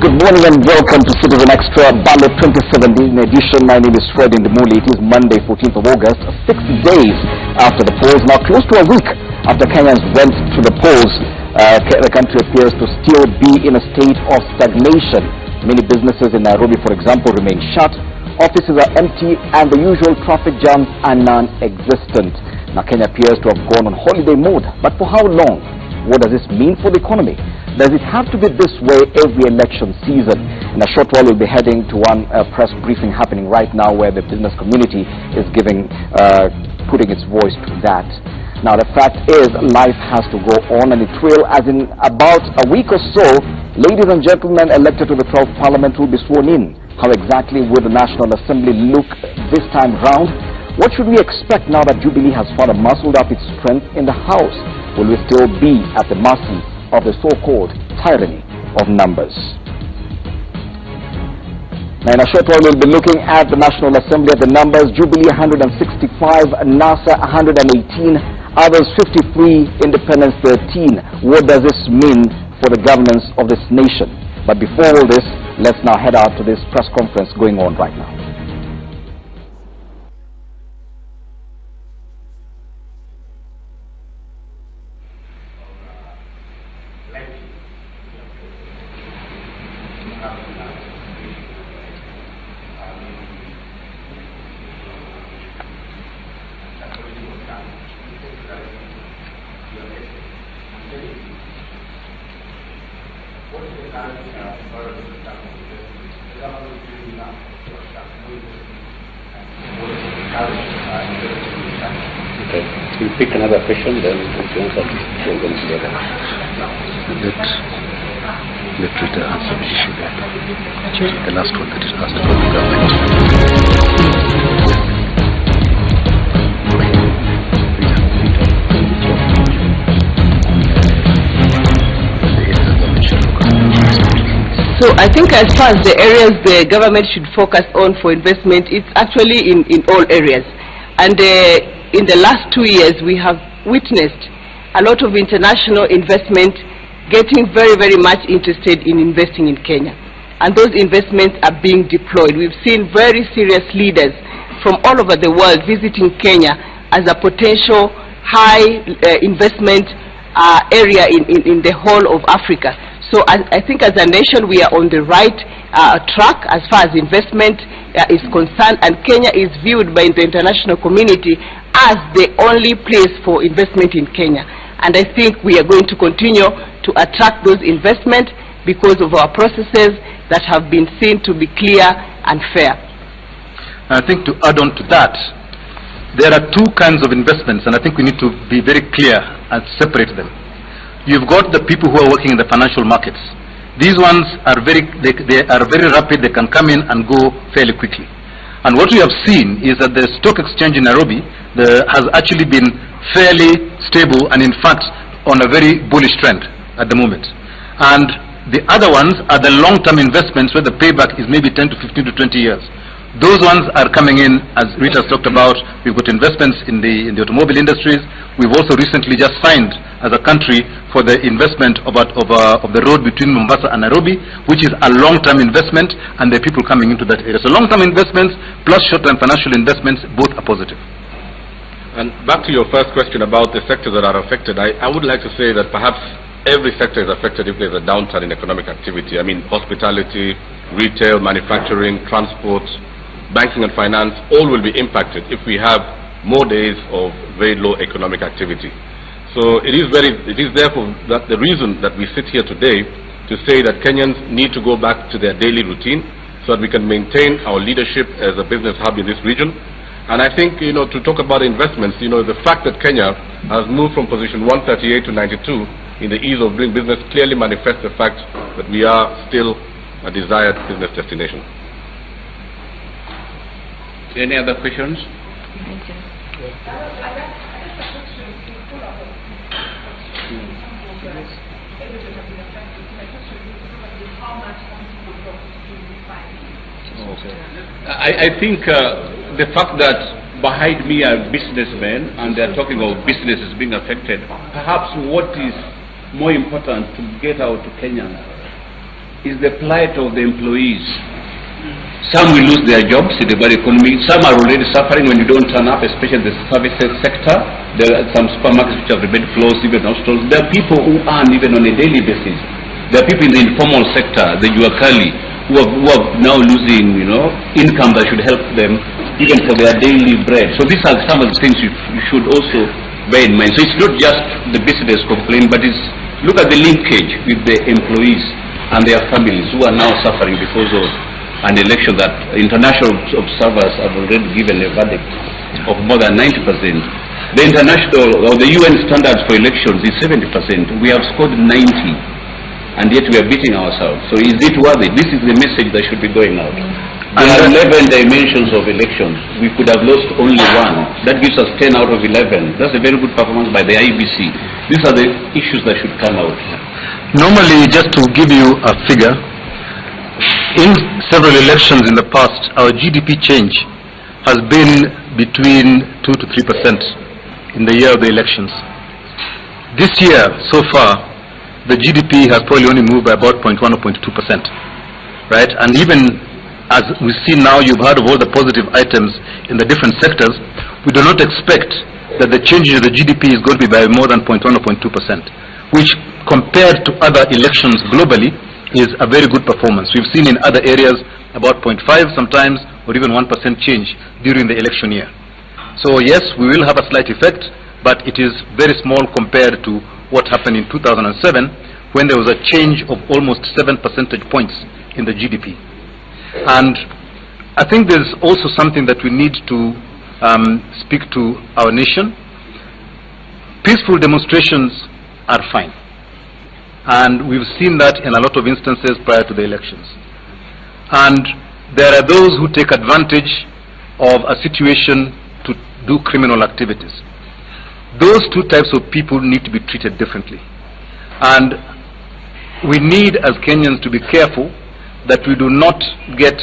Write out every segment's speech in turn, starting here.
Good morning and welcome to Citizen Extra Ballot 2017 edition. My name is Fred Indemuli. It is Monday, 14th of August, 6 days after the polls. Now close to a week after Kenyans went to the polls, the country appears to still be in a state of stagnation. Many businesses in Nairobi, for example, remain shut. Offices are empty and the usual traffic jams are non-existent. Now Kenya appears to have gone on holiday mode, but for how long? What does this mean for the economy? Does it have to be this way every election season? In a short while, we'll be heading to one press briefing happening right now where the business community is putting its voice to that. Now, the fact is, life has to go on, and it will, as in about a week or so, ladies and gentlemen elected to the 12th Parliament will be sworn in. How exactly will the National Assembly look this time round? What should we expect now that Jubilee has further muscled up its strength in the House? Will we still be at the mercy of the so-called tyranny of numbers? Now, in a short while, we'll be looking at the National Assembly at the numbers. Jubilee 165, NASA 118, others 53, Independence 13. What does this mean for the governance of this nation? But before all this, let's now head out to this press conference going on right now. Okay, you pick another question, then if you answer them together. Let Rita answer the issue there. The last one that is asked about the government. So I think as far as the areas the government should focus on for investment, it's actually in all areas. And in the last 2 years, we have witnessed a lot of international investment getting very, very much interested in investing in Kenya. And those investments are being deployed. We've seen very serious leaders from all over the world visiting Kenya as a potential high investment area in the whole of Africa. So I think as a nation we are on the right track as far as investment is concerned, and Kenya is viewed by the international community as the only place for investment in Kenya. And I think we are going to continue to attract those investments because of our processes that have been seen to be clear and fair. I think to add on to that, there are two kinds of investments, and I think we need to be very clear and separate them. You've got the people who are working in the financial markets. These ones are they are very rapid. They can come in and go fairly quickly. And what we have seen is that the stock exchange in Nairobi has actually been fairly stable, and in fact on a very bullish trend at the moment. And the other ones are the long-term investments where the payback is maybe 10 to 15 to 20 years. Those ones are coming in, as Rita has talked about. We've got investments in the automobile industries. We've also recently just signed as a country for the investment of the road between Mombasa and Nairobi, which is a long-term investment, and there are people coming into that area. So long-term investments plus short-term financial investments, both are positive. And back to your first question about the sectors that are affected, I would like to say that perhaps every sector is affected if there's a downturn in economic activity. I mean, hospitality, retail, manufacturing, transport, banking and finance, all will be impacted if we have more days of very low economic activity. So it is therefore that the reason that we sit here today to say that Kenyans need to go back to their daily routine so that we can maintain our leadership as a business hub in this region. And I think, to talk about investments, the fact that Kenya has moved from position 138 to 92 in the ease of doing business clearly manifests the fact that we are still a desired business destination. Any other questions? I think the fact that behind me are businessmen and they're talking of businesses being affected, perhaps what is more important to get out to Kenyans is the plight of the employees. Some will lose their jobs in the bad economy. Some are already suffering when you don't turn up, especially the services sector. There are some supermarkets which have remained closed, even hostels. There are people who earn even on a daily basis. There are people in the informal sector, the Yuakali, who are now losing, income that should help them even for their daily bread. So these are some of the things you should also bear in mind. So it's not just the business complaint, but it's look at the linkage with the employees and their families who are now suffering because of an election that international observers have already given a verdict of more than 90%. The international or the UN standards for elections is 70%. We have scored 90, and yet we are beating ourselves. So is it worthy? This is the message that should be going out. There are 11 dimensions of elections. We could have lost only one. That gives us 10 out of 11. That's a very good performance by the IBC. These are the issues that should come out. Normally, just to give you a figure, in several elections in the past, our GDP change has been between 2 to 3% in the year of the elections. This year, so far, the GDP has probably only moved by about 0.1 or 0.2%, right? And even as we see now, you've heard of all the positive items in the different sectors. We do not expect that the change in the GDP is going to be by more than 0.1 or 0.2%, which compared to other elections globally is a very good performance. We've seen in other areas about 0.5 sometimes, or even 1% change during the election year. So yes, we will have a slight effect, but it is very small compared to what happened in 2007, when there was a change of almost 7 percentage points in the GDP. And I think there's also something that we need to speak to our nation. Peaceful demonstrations are fine. And we've seen that in a lot of instances prior to the elections. And there are those who take advantage of a situation to do criminal activities. Those two types of people need to be treated differently. And we need, as Kenyans, to be careful that we do not get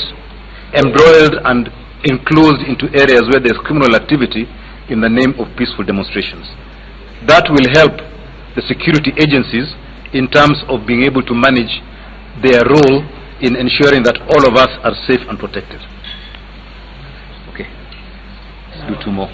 embroiled and enclosed into areas where there's criminal activity in the name of peaceful demonstrations. That will help the security agencies in terms of being able to manage their role in ensuring that all of us are safe and protected. Okay, let's do two more.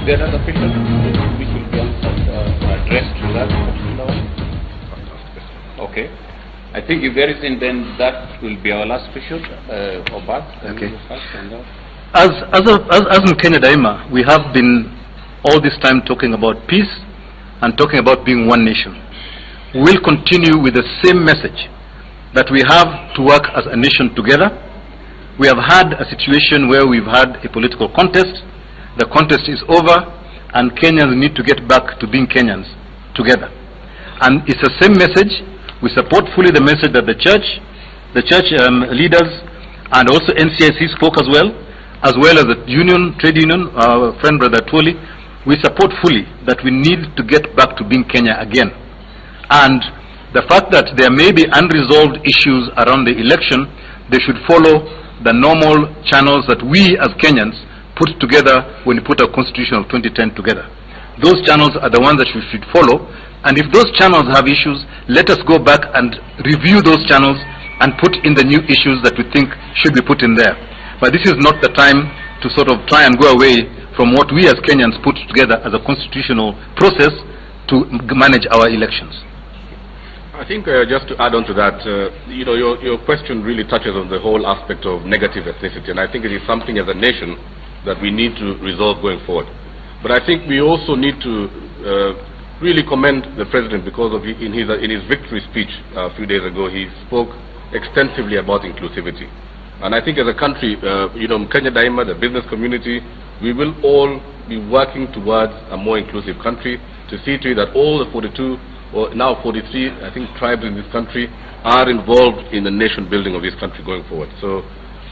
There are other questions which will be addressed to that particular one. Okay. I think if there isn't, then that will be our last question. Obad, okay. As in Kenya Daima, we have been all this time talking about peace and talking about being one nation. We will continue with the same message that we have to work as a nation together. We have had a situation where we've had a political contest. The contest is over, and Kenyans need to get back to being Kenyans together. And it's the same message. We support fully the message that the church leaders, and also NCIC spoke as well as the union, trade union, our friend Brother Twoli. We support fully that we need to get back to being Kenya again. And the fact that there may be unresolved issues around the election, they should follow the normal channels that we as Kenyans put together when we put our constitution of 2010 together. Those channels are the ones that we should follow, and if those channels have issues, let us go back and review those channels and put in the new issues that we think should be put in there. But this is not the time to sort of try and go away from what we as Kenyans put together as a constitutional process to manage our elections. I think just to add on to that, you know, your question really touches on the whole aspect of negative ethnicity, and I think it is something as a nation that we need to resolve going forward. But I think we also need to really commend the President, because of in his victory speech a few days ago, he spoke extensively about inclusivity. And I think as a country, you know, Kenya Daima, the business community, we will all be working towards a more inclusive country to see to it that all the 42, or now 43, I think, tribes in this country are involved in the nation building of this country going forward. So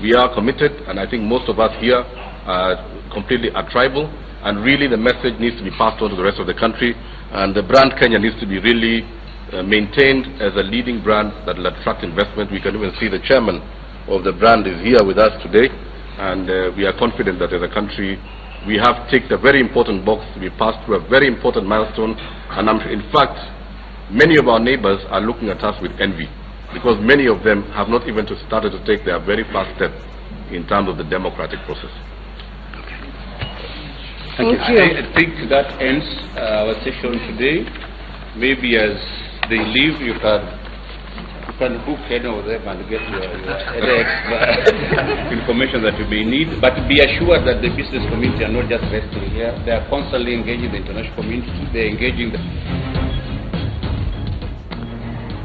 we are committed, and I think most of us here are completely tribal, and really the message needs to be passed on to the rest of the country, and the brand Kenya needs to be really maintained as a leading brand that will attract investment. We can even see the chairman of the brand is here with us today, and we are confident that as a country we have ticked a very important box. We passed through a very important milestone, and in fact many of our neighbors are looking at us with envy, because many of them have not even started to take their very first step in terms of the democratic process. Thank you. I think that ends our session today. Maybe as they leave, you can book any of them and get your extra information that you may need. But be assured that the business community are not just resting here. They are constantly engaging the international community. They are engaging the...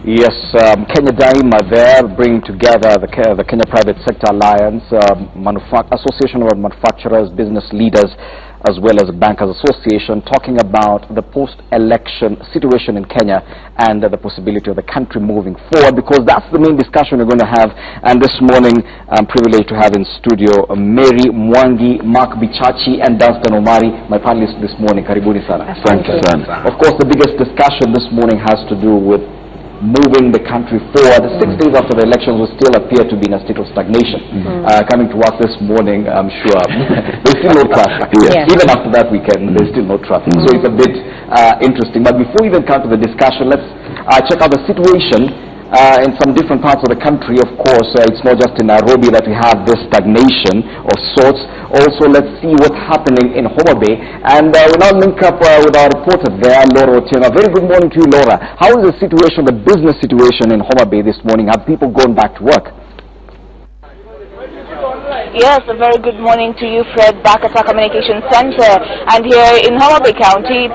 Yes, Kenya Daima there bring together the Kenya Private Sector Alliance, Association of Manufacturers, Business Leaders, as well as Bankers Association, talking about the post-election situation in Kenya and the possibility of the country moving forward, because that's the main discussion we're going to have. And this morning, I'm privileged to have in studio Mary Mwangi, Mark Bichachi, and Dunstan Omari, my panelists this morning. Karibuni sana. Thank you, sir. Of course, the biggest discussion this morning has to do with moving the country forward. 6 days after the elections, we still appear to be in a state of stagnation. Coming to work this morning, I'm sure there's still no traffic. Yes. Even after that weekend, there's still no traffic. So it's a bit interesting. But before we even come to the discussion, let's check out the situation in some different parts of the country. Of course, it's not just in Nairobi that we have this stagnation of sorts. Also, let's see what's happening in Homa Bay. And we'll now link up with our reporter there, Laura Otieno. Very good morning to you, Laura. How is the situation, the business situation in Homa Bay this morning? Have people gone back to work? Yes, a very good morning to you, Fred, back at our communication center. And here in Homa Bay County,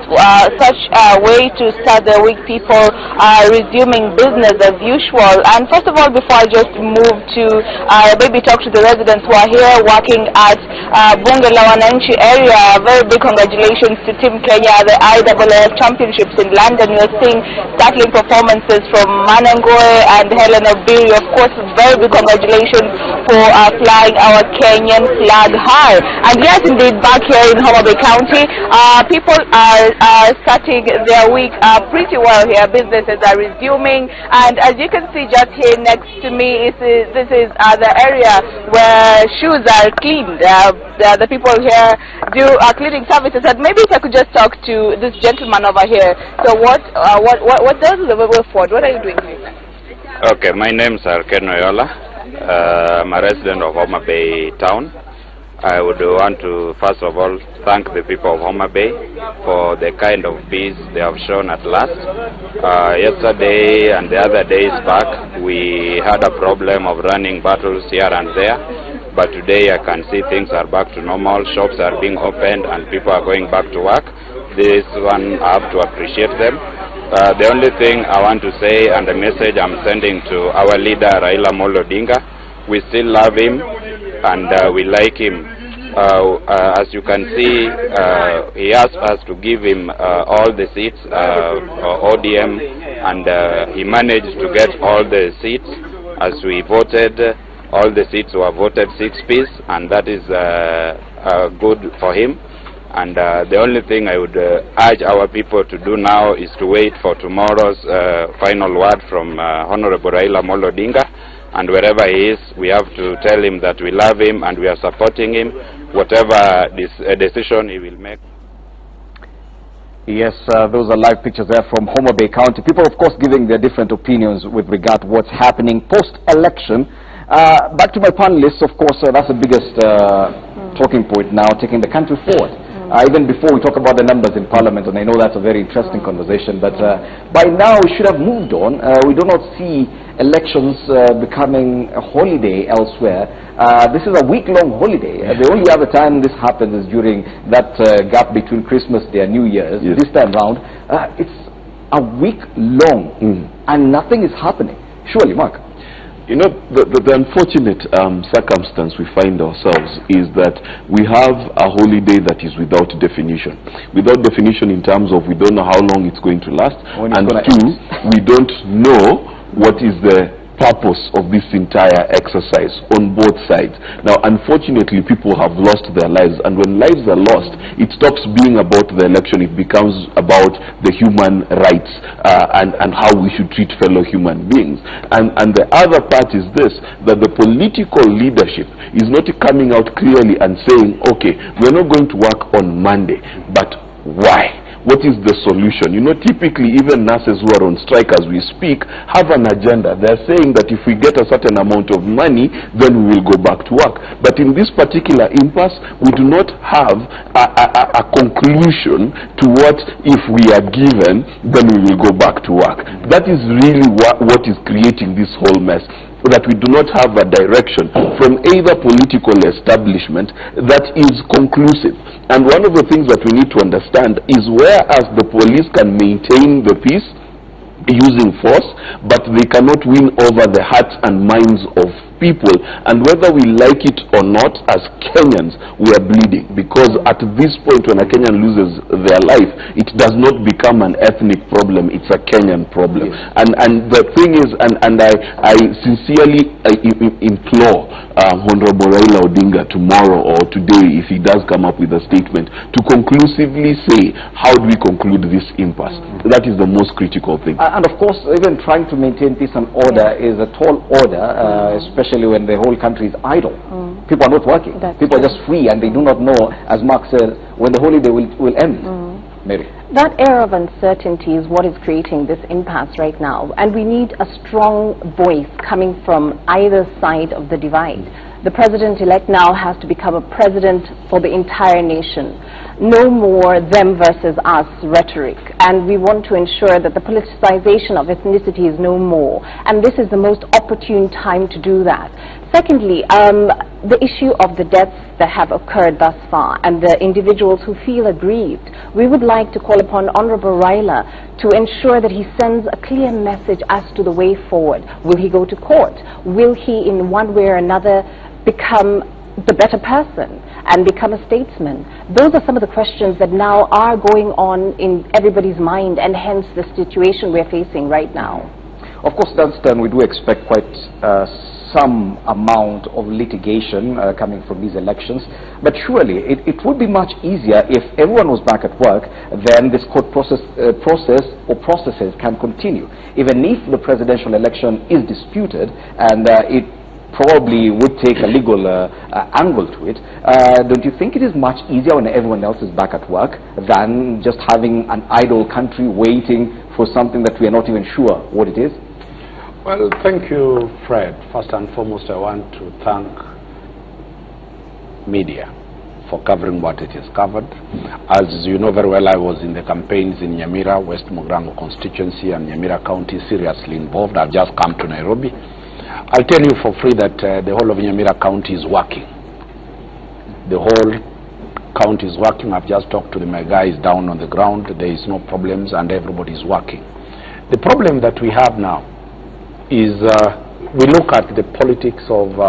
such a way to start the week. People are resuming business as usual. And first of all, before I just move to maybe talk to the residents who are here working at Bunge la Wananchi area, very big congratulations to Team Kenya, the IAAF Championships in London. You're seeing startling performances from Manangoe and Helen Obiri. Of course, very big congratulations for flying our Kenyan flag high. And yes, indeed, back here in Homa Bay County, people are starting their week pretty well here. Businesses are resuming, and as you can see just here next to me, this is the area where shoes are cleaned. The people here do cleaning services. And maybe if I could just talk to this gentleman over here. So what does the way forward? What are you doing here? Okay, my name is Ken Oyola. I'm a resident of Homa Bay town. I would want to first of all thank the people of Homa Bay for the kind of peace they have shown at last. Yesterday and the other days back, we had a problem of running battles here and there, but today I can see things are back to normal. Shops are being opened and people are going back to work. This one, I have to appreciate them. The only thing I want to say, and the message I'm sending to our leader Raila Amolo Odinga, we still love him and we like him. As you can see, he asked us to give him all the seats, ODM, and he managed to get all the seats. As we voted, all the seats were voted 6-piece, and that is good for him. And the only thing I would urge our people to do now is to wait for tomorrow's final word from Honorable Raila Amolo Odinga, and wherever he is, we have to tell him that we love him and we are supporting him, whatever decision he will make. Yes, those are live pictures there from Homa Bay County. People, of course, giving their different opinions with regard to what's happening post-election. Back to my panelists, of course, that's the biggest talking point now, taking the country forward. Even before we talk about the numbers in Parliament, and I know that's a very interesting conversation, but by now we should have moved on. We do not see elections becoming a holiday elsewhere. This is a week-long holiday. The only other time this happens is during that gap between Christmas Day and New Year's. Yes. This time round, it's a week long, and nothing is happening. Surely, Mark. You know, the unfortunate circumstance we find ourselves is that we have a holiday that is without definition. Without definition in terms of we don't know how long it's going to last, and two, we don't know what is the purpose of this entire exercise on both sides. Now, unfortunately, people have lost their lives, and when lives are lost, it stops being about the election. It becomes about the human rights and how we should treat fellow human beings. And the other part is this, that the political leadership is not coming out clearly and saying, okay, we're not going to work on Monday, but why? What is the solution? You know, typically even nurses who are on strike as we speak have an agenda. They're saying that if we get a certain amount of money, then we will go back to work. But in this particular impasse, we do not have a conclusion to what if we are given, then we will go back to work. That is really what is creating this whole mess. That we do not have a direction from either political establishment that is conclusive. And one of the things that we need to understand is whereas the police can maintain the peace using force, but they cannot win over the hearts and minds of people, and whether we like it or not, as Kenyans, we are bleeding, because at this point when a Kenyan loses their life, it does not become an ethnic problem, it's a Kenyan problem. Yes. And the thing is, and I sincerely implore Honorable Raila Odinga tomorrow or today, if he does come up with a statement, to conclusively say, how do we conclude this impasse? That is the most critical thing. And of course, even trying to maintain peace and order is a tall order, especially when the whole country is idle. People are not working. People are just free, and they do not know, as Mark said, when the holiday will end. Mary. That air of uncertainty is what is creating this impasse right now, and we need a strong voice coming from either side of the divide. The president-elect now has to become a president for the entire nation. No more them versus us rhetoric. And we want to ensure that the politicization of ethnicity is no more. And this is the most opportune time to do that. Secondly, the issue of the deaths that have occurred thus far and the individuals who feel aggrieved. We would like to call upon Honorable Raila to ensure that he sends a clear message as to the way forward. Will he go to court? Will he in one way or another become the better person and become a statesman? Those are some of the questions that now are going on in everybody's mind, and hence the situation we're facing right now. Of course, Dunstan, we do expect quite some amount of litigation coming from these elections, but surely it would be much easier if everyone was back at work. Then this court processes can continue, even if the presidential election is disputed, and it probably would take a legal angle to it. Don't you think it is much easier when everyone else is back at work than just having an idle country waiting for something that we are not even sure what it is? Well, thank you, Fred. First and foremost, I want to thank media for covering what it has covered. As you know very well, I was in the campaigns in Nyamira, West Mogrango constituency and Nyamira County, seriously involved. I've just come to Nairobi. I'll tell you for free that the whole of Nyamira County is working. The whole county is working. I've just talked to my guys down on the ground. There is no problems and everybody is working. The problem that we have now is we look at the politics of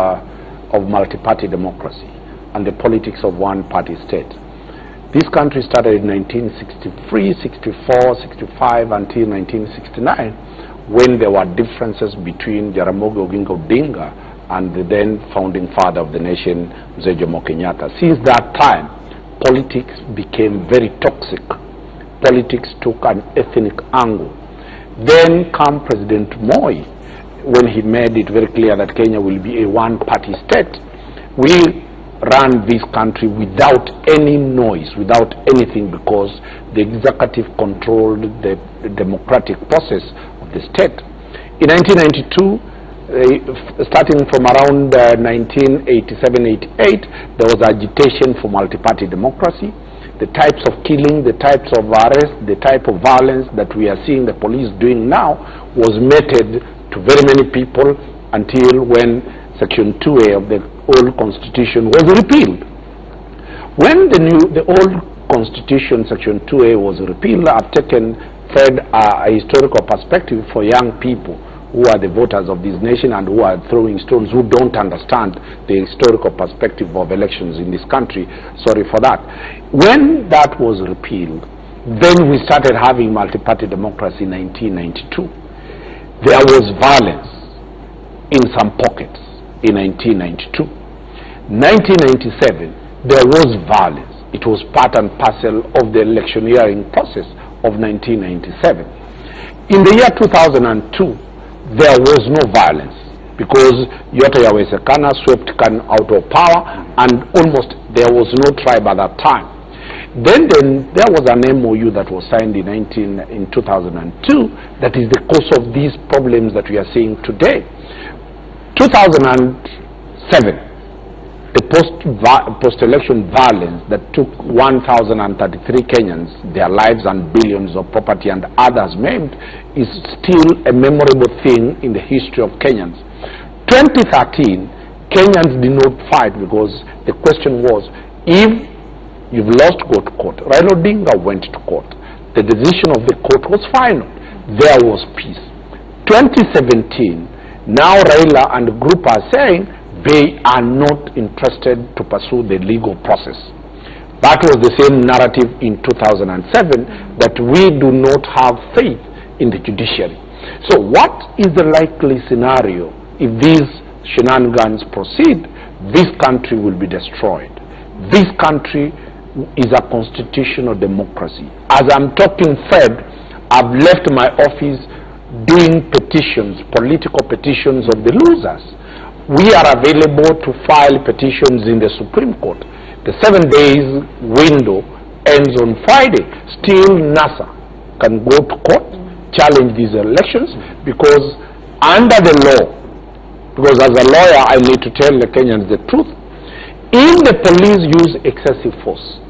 multi-party democracy and the politics of one-party state. This country started in 1963, 64, 65 until 1969, when there were differences between Jaramogi Oginga Odinga and the then founding father of the nation, Mzee Jomo Kenyatta. Since that time, politics became very toxic. Politics took an ethnic angle. Then came President Moi when he made it very clear that Kenya will be a one-party state, we run this country without any noise, without anything, because the executive controlled the democratic process of the state. In 1992, starting from around 1987-88, there was agitation for multi-party democracy. The types of killing, the types of arrest, the type of violence that we are seeing the police doing now was meted to very many people until when Section 2A of the old Constitution was repealed. When the old Constitution, Section 2A, was repealed, I've fed a historical perspective for young people who are the voters of this nation and who are throwing stones, who don't understand the historical perspective of elections in this country. Sorry for that. When that was repealed, then we started having multi-party democracy in 1992. There was violence in some pockets in 1992. 1997, there was violence. It was part and parcel of the electioneering process of 1997. In the year 2002, there was no violence because Yoto Yawesekana swept Kanu out of power, and almost there was no tribe at that time. Then there was an MOU that was signed in 2002 that is the cause of these problems that we are seeing today. 2007, the post-election violence that took 1,033 Kenyans, their lives and billions of property and others maimed, is still a memorable thing in the history of Kenyans. 2013, Kenyans did not fight because the question was, if you've lost, go to court. Raila Odinga went to court. The decision of the court was final. There was peace. 2017, now Raila and the group are saying they are not interested to pursue the legal process. That was the same narrative in 2007, that we do not have faith in the judiciary. So what is the likely scenario if these shenanigans proceed? This country will be destroyed. This country is a constitutional democracy. As I'm talking, Fed, I've left my office doing petitions, political petitions of the losers. We are available to file petitions in the Supreme Court. The 7 days window ends on Friday. Still, NASA can go to court, challenge these elections, because under the law, because as a lawyer I need to tell the Kenyans the truth, if the police use excessive force,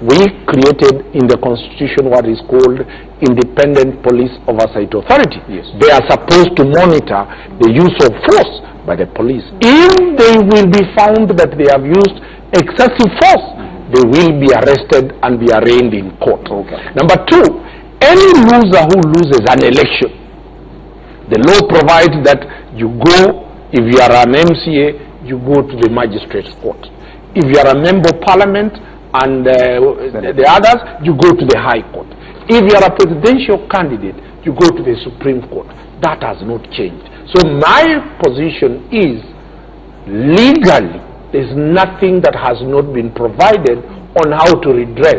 we created in the Constitution what is called Independent Police Oversight Authority. Yes. They are supposed to monitor the use of force by the police. If they will be found that they have used excessive force, they will be arrested and be arraigned in court. Okay. Number two, any loser who loses an election, the law provides that you go, if you are an MCA, you go to the magistrate's court. If you are a member of parliament and the others, you go to the high court. If you are a presidential candidate, you go to the Supreme Court. That has not changed. So my position is, legally, there's nothing that has not been provided on how to redress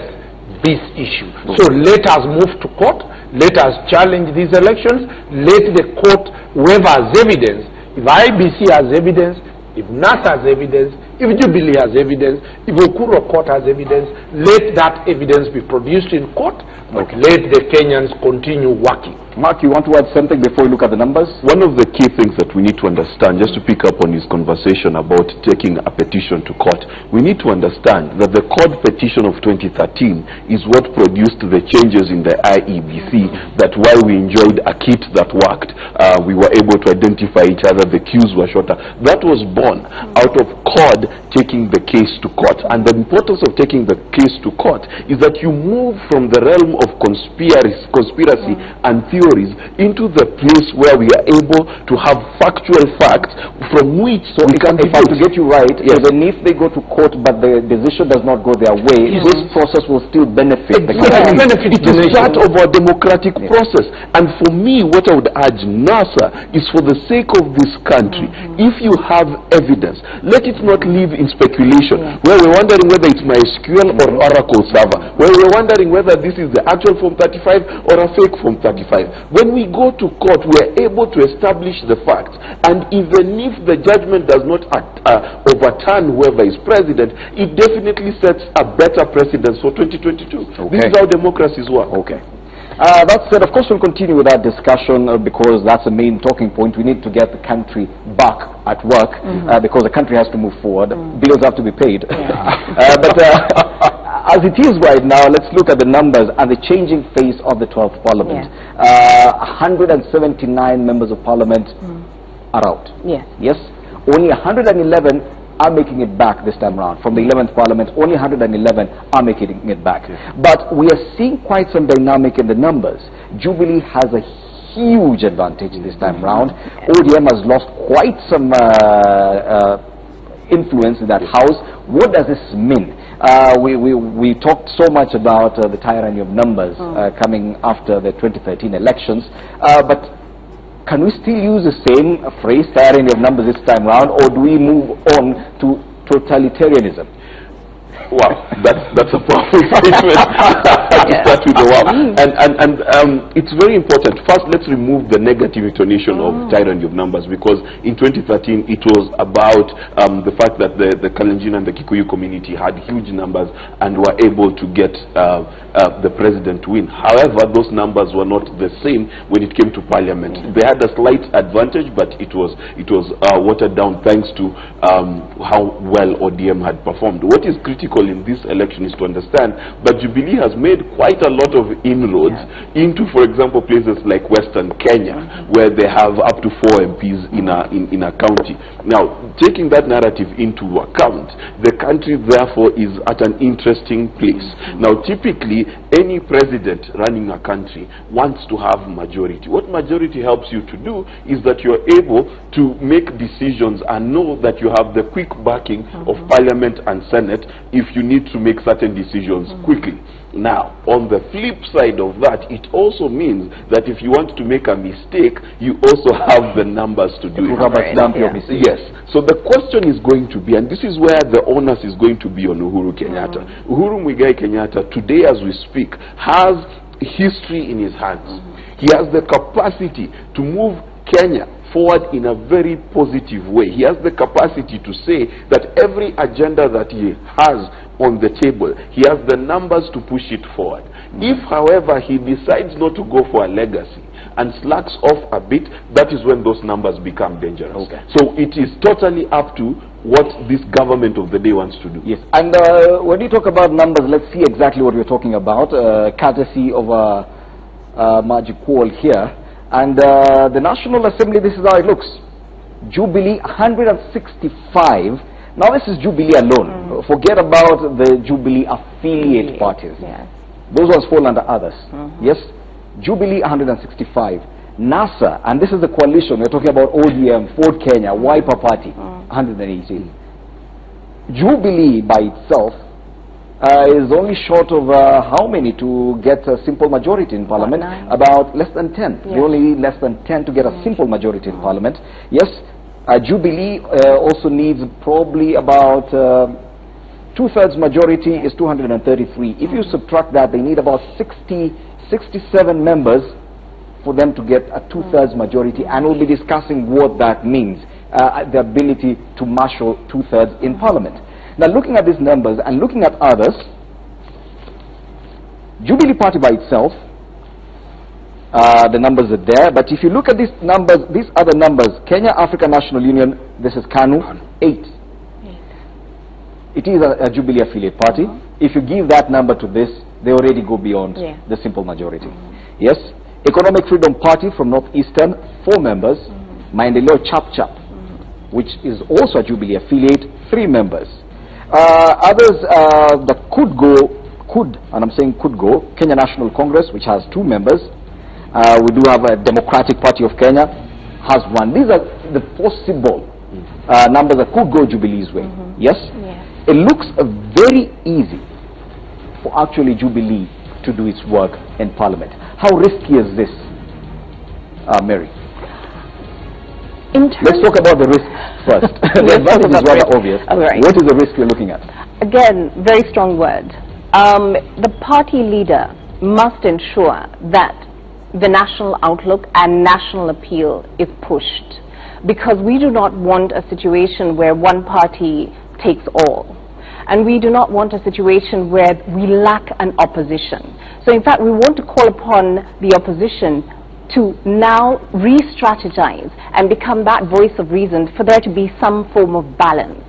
this issue. So let us move to court, let us challenge these elections, let the court, whoever has evidence, if IBC has evidence, if NASA has evidence, if Jubilee has evidence, if Okuro Court has evidence, let that evidence be produced in court. Okay. Let the Kenyans continue working. Mark, you want to add something before we look at the numbers? One of the key things that we need to understand, just to pick up on his conversation about taking a petition to court, we need to understand that the court petition of 2013 is what produced the changes in the IEBC, that while we enjoyed a kit that worked, we were able to identify each other, the queues were shorter. That was born out of CORD taking the case to court. And the importance of taking the case to court is that you move from the realm of conspiracy and theories into the place where we are able to have factual facts from which we can if I to get you right, yes. Even if they go to court but the decision does not go their way, yes. This process will still benefit the country. It is part of our democratic process. And for me, what I would urge NASA is, for the sake of this country, if you have evidence, let it let's not live in speculation, where we're wondering whether it's MySQL or Oracle server, where we're wondering whether this is the actual Form 35 or a fake Form 35. When we go to court, we're able to establish the facts, and even if the judgment does not overturn whoever is president, it definitely sets a better precedent for 2022. This is how democracies work. That said, of course, we'll continue with that discussion because that's the main talking point. We need to get the country back at work because the country has to move forward. Bills have to be paid. But as it is right now, let's look at the numbers and the changing face of the 12th Parliament. 179 members of Parliament are out. Yes. Only 111 are making it back this time around. From the 11th Parliament, only 111 are making it back. But we are seeing quite some dynamic in the numbers. Jubilee has a huge advantage this time around. ODM has lost quite some influence in that house. What does this mean? We talked so much about the tyranny of numbers coming after the 2013 elections, but can we still use the same phrase, tyranny of numbers, this time around, or do we move on to totalitarianism? Wow, that's a powerful statement. To start with the wow. And it's very important. First, let's remove the negative intonation of tyranny of numbers, because in 2013 it was about the fact that the Kalenjin and the Kikuyu community had huge numbers and were able to get the president to win. However, those numbers were not the same when it came to parliament. They had a slight advantage, but it was watered down thanks to how well ODM had performed. What is critical in this election is to understand that Jubilee has made quite a lot of inroads into, for example, places like Western Kenya, where they have up to 4 MPs in a county. Now, taking that narrative into account, the country therefore is at an interesting place. Now, typically, any president running a country wants to have majority. What majority helps you to do is that you're able to make decisions and know that you have the quick backing of Parliament and Senate if you need to make certain decisions quickly. Now, on the flip side of that, it also means that if you want to make a mistake, you also have the numbers to do it. Yes. So the question is going to be, and this is where the onus is going to be on Uhuru Kenyatta. Uhuru Muigai Kenyatta, today as we speak, has history in his hands. He has the capacity to move Kenya forward in a very positive way. He has the capacity to say that every agenda that he has on the table, he has the numbers to push it forward. If, however, he decides not to go for a legacy and slacks off a bit, that is when those numbers become dangerous. So it is totally up to what this government of the day wants to do. Yes, and when you talk about numbers, let's see exactly what we're talking about, courtesy of Magic Wall here. And the National Assembly, this is how it looks. Jubilee 165. Now this is Jubilee alone. Forget about the Jubilee affiliate parties. Those ones fall under others. Yes, Jubilee 165. NASA, and this is the coalition, we're talking about ODM, Ford Kenya, Wiper Party, 118. Jubilee by itself is only short of how many to get a simple majority in Parliament? About less than 10. You only need less than 10 to get a simple majority in Parliament. Yes, Jubilee also needs probably about 2/3 majority is 233. If you subtract that, they need about 67 members for them to get a 2/3 majority, and we'll be discussing what that means, the ability to marshal 2/3 in Parliament. Now, looking at these numbers and looking at others, Jubilee Party by itself, the numbers are there, but if you look at these numbers, these other numbers, Kenya African National Union, this is KANU, 8. It is a Jubilee affiliate party. If you give that number to this, they already go beyond the simple majority. Yes, Economic Freedom Party from Northeastern, 4 members. Maendeleo Chap Chap, which is also a Jubilee affiliate, 3 members. Others that and I'm saying could go, Kenya National Congress, which has 2 members. We do have a Democratic Party of Kenya, has 1. These are the possible numbers that could go Jubilee's way. Yes? It looks very easy for actually Jubilee to do its work in Parliament. How risky is this, Mary? Let's talk about the risk first. The advantage is rather obvious. Right. What is the risk you're looking at? Again, very strong word. The party leader must ensure that the national outlook and national appeal is pushed, because we do not want a situation where one party takes all. And we do not want a situation where we lack an opposition. So in fact, we want to call upon the opposition to now re-strategize and become that voice of reason for there to be some form of balance.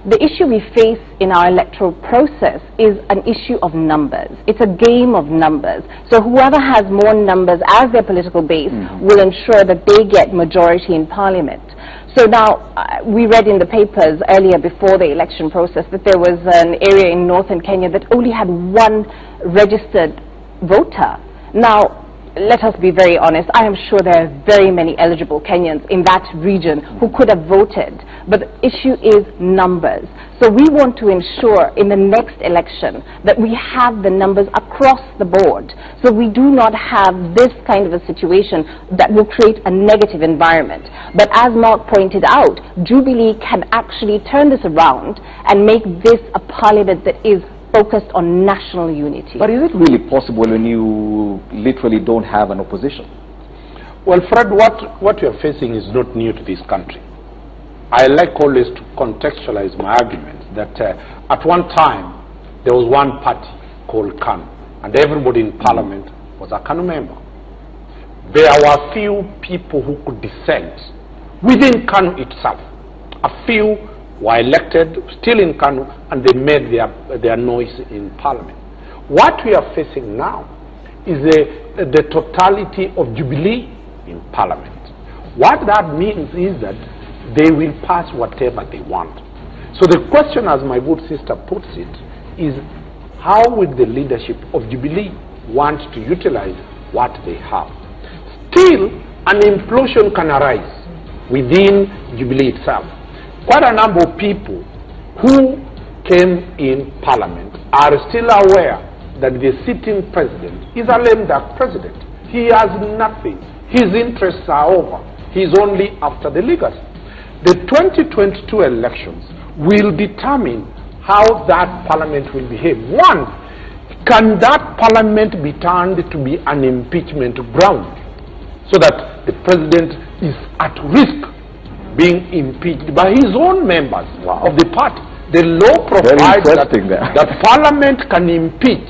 The issue we face in our electoral process is an issue of numbers. It's a game of numbers. So whoever has more numbers as their political base will ensure that they get majority in parliament. So now, we read in the papers earlier before the election process that there was an area in northern Kenya that only had one registered voter. Now, let us be very honest, I am sure there are very many eligible Kenyans in that region who could have voted, but the issue is numbers. So we want to ensure in the next election that we have the numbers across the board, so we do not have this kind of a situation that will create a negative environment. But as Mark pointed out, Jubilee can actually turn this around and make this a parliament that is focused on national unity. But is it really possible when you literally don't have an opposition? Well, Fred, what you're facing is not new to this country. I like always to contextualize my argument that at one time there was one party called KANU, and everybody in parliament was a KANU member. There were few people who could dissent within KANU itself. A few were elected still in KANU, and they made their noise in parliament. What we are facing now is the totality of Jubilee in parliament. What that means is that they will pass whatever they want. So the question, as my good sister puts it, is how would the leadership of Jubilee want to utilize what they have? Still, an implosion can arise within Jubilee itself. Quite a number of people who came in parliament are still aware that the sitting president is a lame duck president. He has nothing. His interests are over. He's only after the legacy. The 2022 elections will determine how that parliament will behave. One, can that parliament be turned to be an impeachment ground so that the president is at risk being impeached by his own members of the party? The law provides that parliament can impeach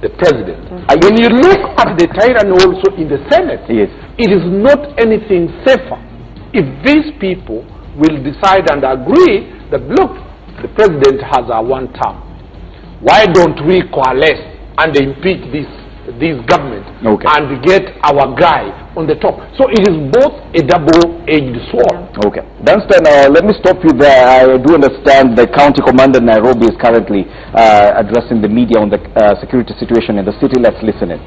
the president. When you look at the tyranny also in the Senate, it is not anything safer if these people will decide and agree that, look, the president has a one term. Why don't we coalesce and impeach this government and get our guy on the top? So it is both a double-edged sword. Okay. Dunstan, let me stop you there. I do understand the county commander in Nairobi is currently addressing the media on the security situation in the city. Let's listen in.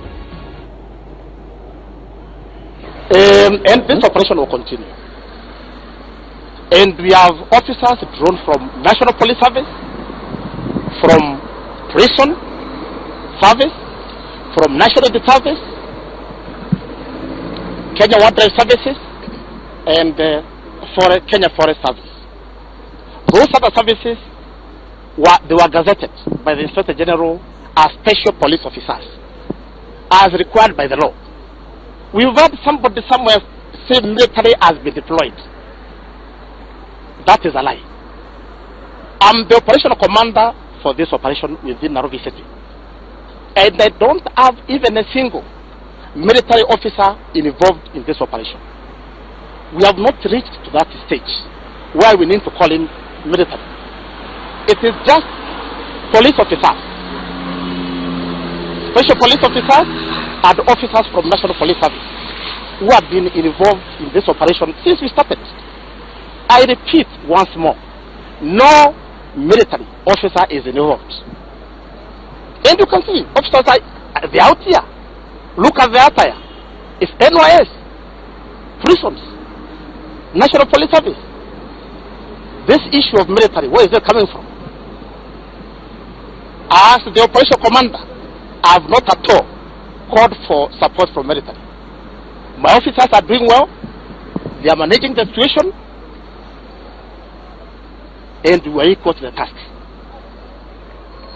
And this operation will continue. And we have officers drawn from National Police Service, from Prison Service, from National Youth Service, Kenya Wildlife Services, and Kenya Forest Service. Those other services were gazetted by the Inspector General as special police officers, as required by the law. We've heard somebody somewhere say military has been deployed. That is a lie. I'm the operational commander for this operation within Nairobi City. And I don't have even a single military officer involved in this operation. We have not reached to that stage where we need to call in military. It is just police officers, special police officers, and officers from National Police Service who have been involved in this operation since we started. I repeat once more, no military officer is involved. And you can see, officers are they out here. Look at the attire. It's NYS, prisons, National Police Service. This issue of military, where is it coming from? As the operation commander, I have not at all called for support from military. My officers are doing well. They are managing the situation, and we are equal to the task.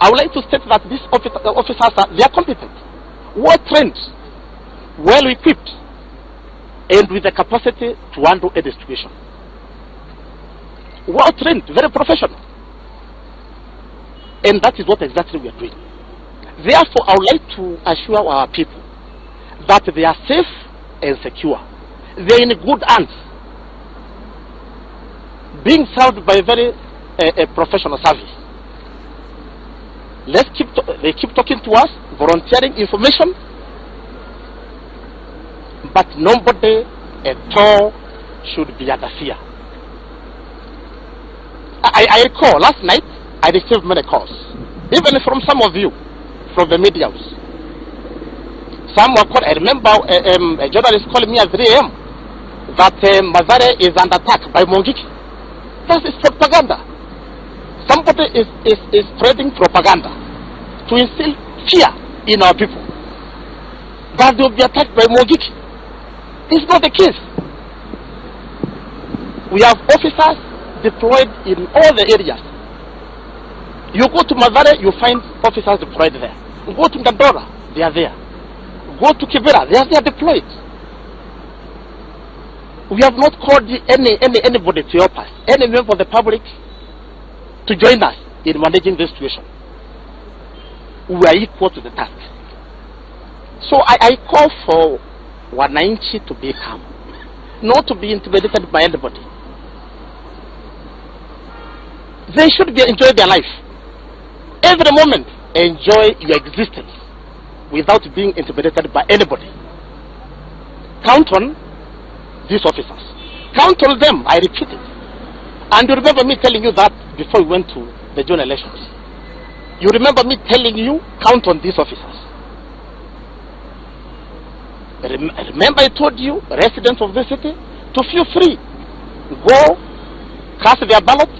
I would like to state that these officers they are competent, well trained, well equipped, and with the capacity to handle any situation. Well trained, very professional. And that is what exactly we are doing. Therefore, I would like to assure our people that they are safe and secure. They are in good hands, being served by a very professional service. They keep talking to us, volunteering information, but nobody at all should be under fear. I recall last night I received many calls, even from some of you, from the media. Some were called. I remember a journalist calling me at 3 a.m. that Mazare is under attack by Mongiki. That is propaganda. Somebody is spreading propaganda to instill fear in our people, that they will be attacked by Mongiki. It's not the case. We have officers deployed in all the areas. You go to Mazare, you find officers deployed there. You go to Ndandora, they are there. Go to Kibera, they are deployed. We have not called anybody to help us, any member of the public to join us in managing this situation. We are equal to the task. So I call for Wananchi to be calm, not to be intimidated by anybody. They should be enjoy their life. Every moment, enjoy your existence without being intimidated by anybody. Count on these officers. Count on them, I repeat it. And you remember me telling you that before we went to the general elections. You remember me telling you, count on these officers. Remember I told you, residents of this city, to feel free. Go, cast their ballot,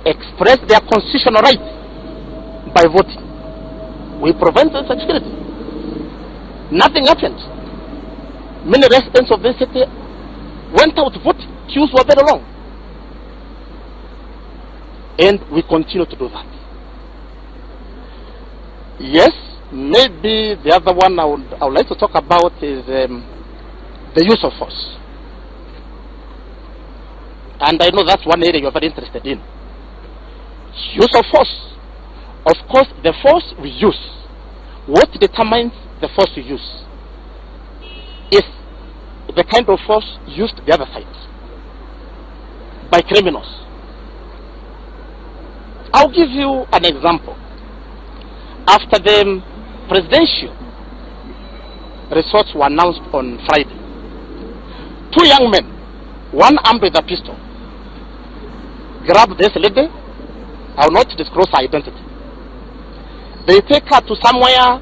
express their constitutional right by voting. We prevented security. Nothing happened. Many residents of this city went out to vote. Queues were very long. And we continue to do that. Yes, maybe the other one I would like to talk about is the use of force. And I know that's one area you're very interested in. Use of force. Of course, the force we use, what determines the force we use is the kind of force used the other side by criminals. I'll give you an example. After the presidential results were announced on Friday, 2 young men, one armed with a pistol, grabbed this lady. I will not disclose her identity. They take her to somewhere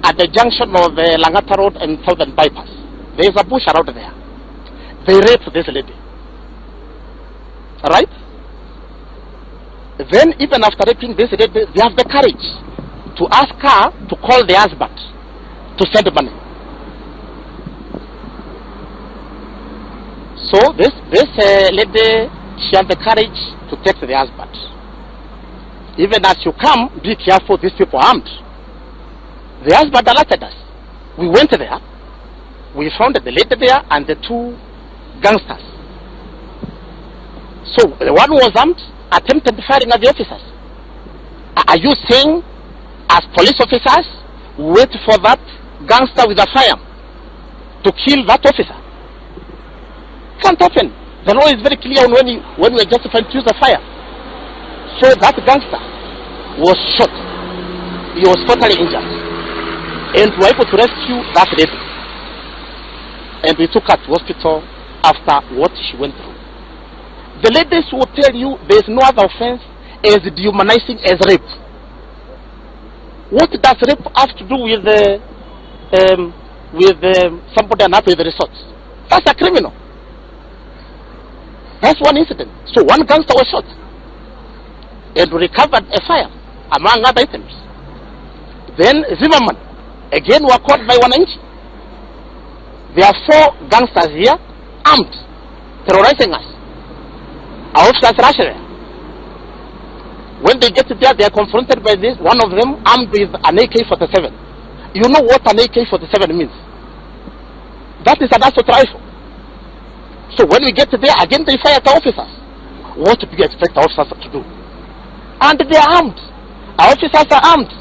at the junction of Langata Road and Southern Bypass. There is a bush around there. They rape this lady. Right? Then even after raping this lady, they have the courage to ask her to call the husband to send money. So this lady, she had the courage to take the husband. Even as you come, be careful, these people are armed. The husband alerted us. We went there. We found the lady there and the 2 gangsters. So the one who was armed attempted firing at the officers. Are you saying, as police officers, wait for that gangster with a fire to kill that officer? Can't happen. The law is very clear on when we are justified to use the fire. So that gangster was shot. He was fatally injured. And we were able to rescue that lady. And we took her to hospital after what she went through. The ladies will tell you there is no other offense as dehumanizing as rape. What does rape have to do with somebody unhappy with the results? That's a criminal. That's one incident. So one gangster was shot and recovered a fire, among other items. Then Zimmerman, again, were caught by Wananchi. There are 4 gangsters here armed, terrorizing us. Our officers rush there. When they get there, they are confronted by this, one of them armed with an AK-47. You know what an AK-47 means? That is an assault rifle. So when we get there, again they fire at our officers. What do you expect our officers to do? And they are armed. Our officers are armed.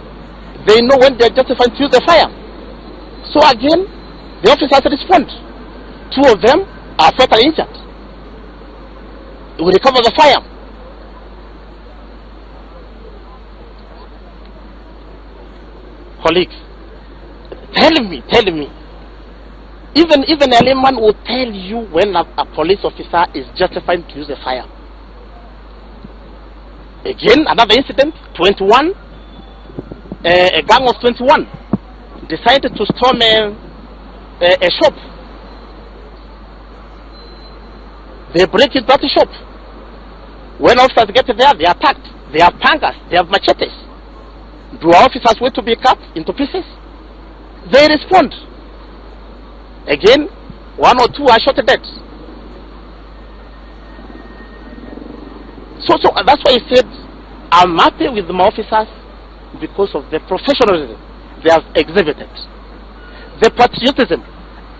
They know when they are justified to use the fire. So again, the officers respond. 2 of them are fatally injured. We recover the fire. Colleagues, tell me, even a layman will tell you when a police officer is justified to use a fire. Again, another incident, 21, a gang of 21 decided to storm a shop. They break into that shop. When officers get there, they are attacked. They have pangas, they have machetes. Do our officers wait to be cut into pieces? They respond. Again, 1 or 2 are shot dead. So that's why I said I'm happy with my officers because of the professionalism they have exhibited, the patriotism,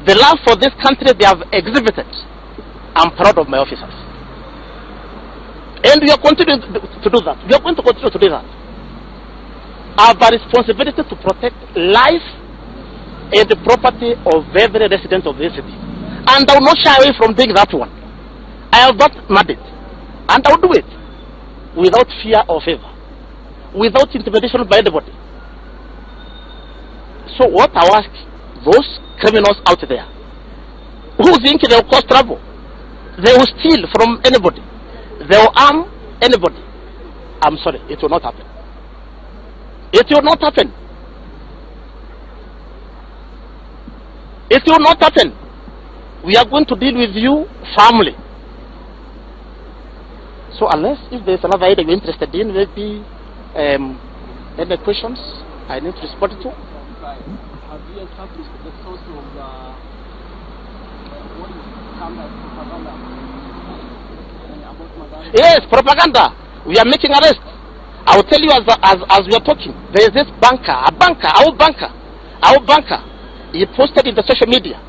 the love for this country they have exhibited. I'm proud of my officers, and we are continuing to do that. We are going to continue to do that. Our responsibility to protect life and the property of every resident of this city, and I will not shy away from doing that one. I have got mandate, and I will do it without fear or favor, without intimidation by anybody. So what I ask those criminals out there who think they will cause trouble, they will steal from anybody, they will harm anybody, I'm sorry, it will not happen. It will not happen. It will not happen. We are going to deal with you firmly. So unless if there's another area you're interested in, maybe any questions I need to respond to. Have you established the source of what is propaganda? Yes, propaganda. We are making arrests. I will tell you as we are talking. There is this our banker. He posted in the social media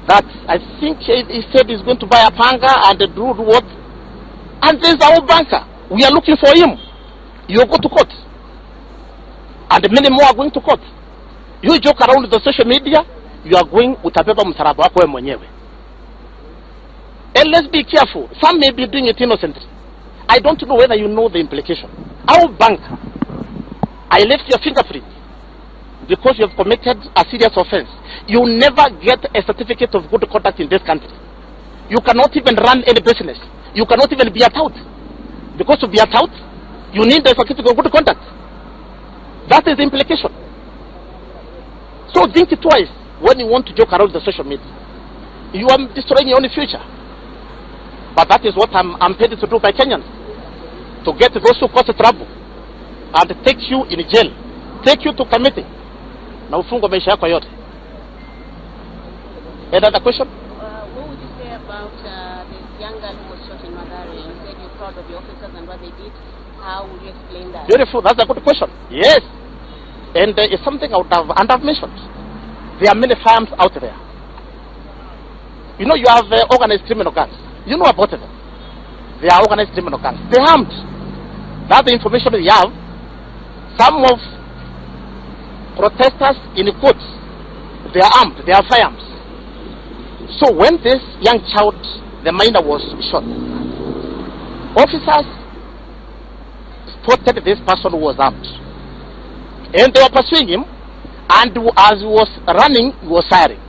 that I think he said he's going to buy a panga and do what? And there's our banker. We are looking for him. You go to court. And many more are going to court. You joke around with the social media, you are going utabeba msalaba wako wewe mwenyewe. And let's be careful. Some may be doing it innocently. I don't know whether you know the implication. Our banker, I left your fingerprint because you have committed a serious offense. You never get a certificate of good conduct in this country. You cannot even run any business. You cannot even be a tout. Because to be a tout, you need a certificate of good conduct. That is the implication. So think twice when you want to joke around the social media. You are destroying your own future. But that is what I'm paid to do by Kenyans. To get those who cause trouble and take you in jail, take you to committee. Na ufungwe maisha yako yote. Any other question? What would you say about the young girl who was shot in Mathare? You said you're proud of the officers and what they did. How would you explain that? Beautiful. That's a good question. Yes. And it's something I would have mentioned. There are many farms out there. You know, you have organized criminal gangs. You know about them. They are organized criminal gangs. They're armed. That's the information we have. Some of protesters in the courts, they are armed. They are firearms. So when this young child, the minor, was shot, officers spotted this person who was armed. And they were pursuing him, and as he was running, he was firing.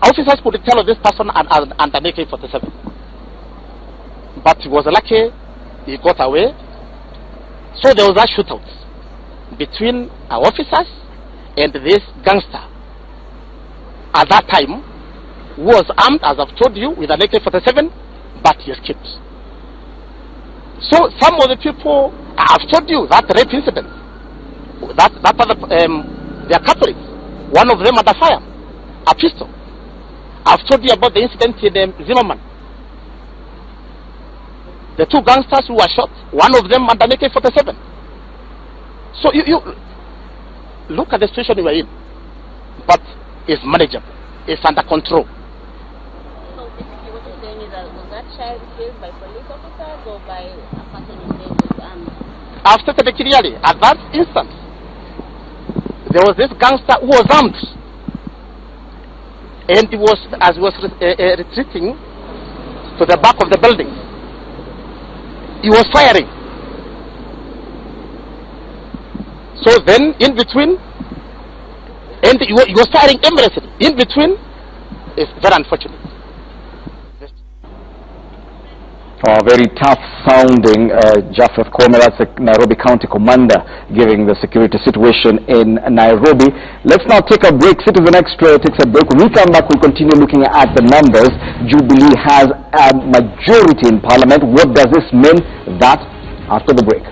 Officers could tell this person and an AK-47. But he was lucky, he got away. So there was a shootout between our officers and this gangster. At that time, who was armed, as I've told you, with an AK-47, but he escaped. So some of the people, I've told you that rape incident, that other, they are Catholics. one of them under fire, a pistol. I've told you about the incident in Zimmerman. The two gangsters who were shot, one of them under AK-47. So you look at the situation we are in, but it's manageable, it's under control. So basically what you're saying is that was that child killed by police officers or by a person who was armed? I've stated it clearly. At that instant, there was this gangster who was armed, and he was, as he was retreating to the back of the building, he was firing. So then, in between, and he was firing aimlessly. In between, it's very unfortunate. Very tough sounding Japheth Kome, that's the Nairobi County Commander, giving the security situation in Nairobi. Let's now take a break. Citizen Extra takes a break. When we come back, we'll continue looking at the numbers. Jubilee has a majority in Parliament. What does this mean? That after the break.